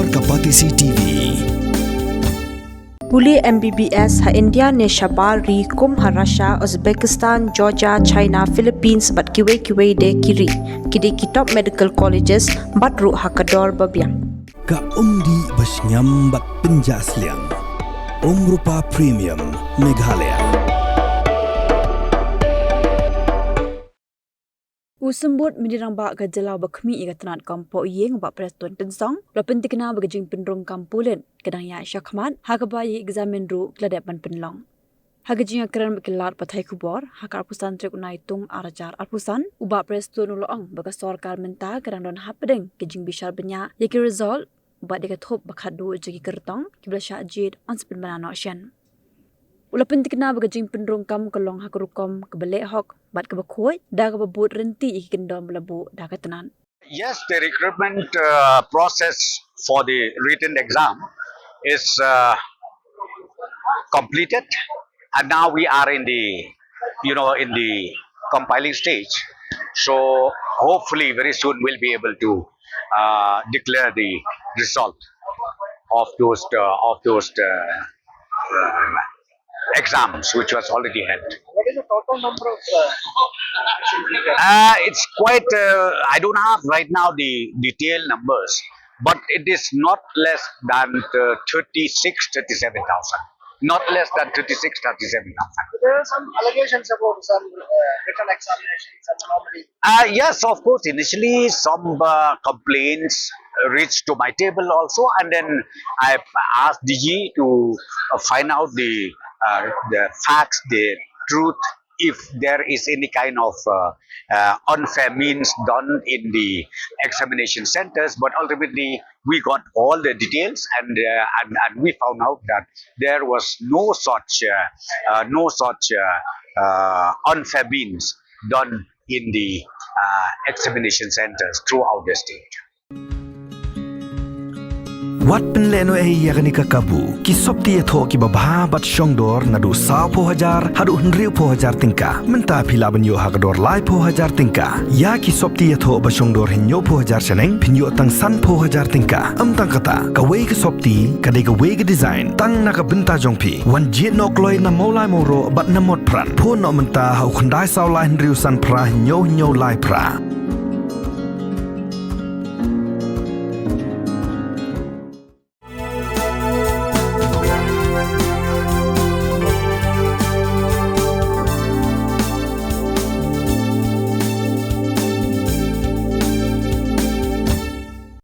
Kantor Kapatisi TV. Pulit MBBS ha India ne Shabar ri kum ha Russia, Uzbekistan, Georgia, China, Philippines bat kiwe de kiri. Kidi kitop medical colleges bat ru ha kador babiang. Ka umdi basnyam bat penjasliang. Rupa Premium Meghalaya. Usembut mendirang ba gajalau bakmi iga tanat kampo yeng ba preston tensong lapin tikna ba Jingpynrung kampulen kadang ya Shakhmat ha kabayi examen ru kladepan penlong ha gajing akran bekilat pathai kubor ha karpusan trek unai tung arajar arpusan uba preston ulong baga sarkar menta kadang don hapdeng gajing bishar benya yeki result ba dekathop bakhadu jagi kertong kibla Ïaid on spin banana Shen ulapin tikna ba Jingpynrung kam kolong ha kerukom kebelek hok bat kebakoi da kebabut renti ikendom labu da katanan. Yes, the recruitment process for the written exam is completed, and now we are in the compiling stage. So hopefully very soon we'll be able to declare the result of those exams which was already held. What is the total number of It's quite, I don't have right now the detailed numbers, but it is not less than 37,000. Not less than 37,000. There are some allegations about some written examinations and anomaly. Yes, of course. Initially, some complaints reached to my table also, and then I asked DG to find out the facts, the truth, if there is any kind of unfair means done in the examination centers. But ultimately, we got all the details, and we found out that there was no such unfair means done in the examination centers throughout the state. Wat penleno yakni kakabu ki sopti etho ki babha bat shongdor nadu 100,000 hadu 100,000 tingka menta phila banyo hagador lai 100,000 tingka ya ki sopti etho ba shongdor hinyo 100,000 chaneng phinyo tang san 100,000 tingka amtang kata ka wei ka sopti ka de ka wei ka design tang na ka benta jongphi wan jet nok loi na maulai moro bat na mot pran pho no menta hau khandai saw lai 100,000 pra hinyo lai pra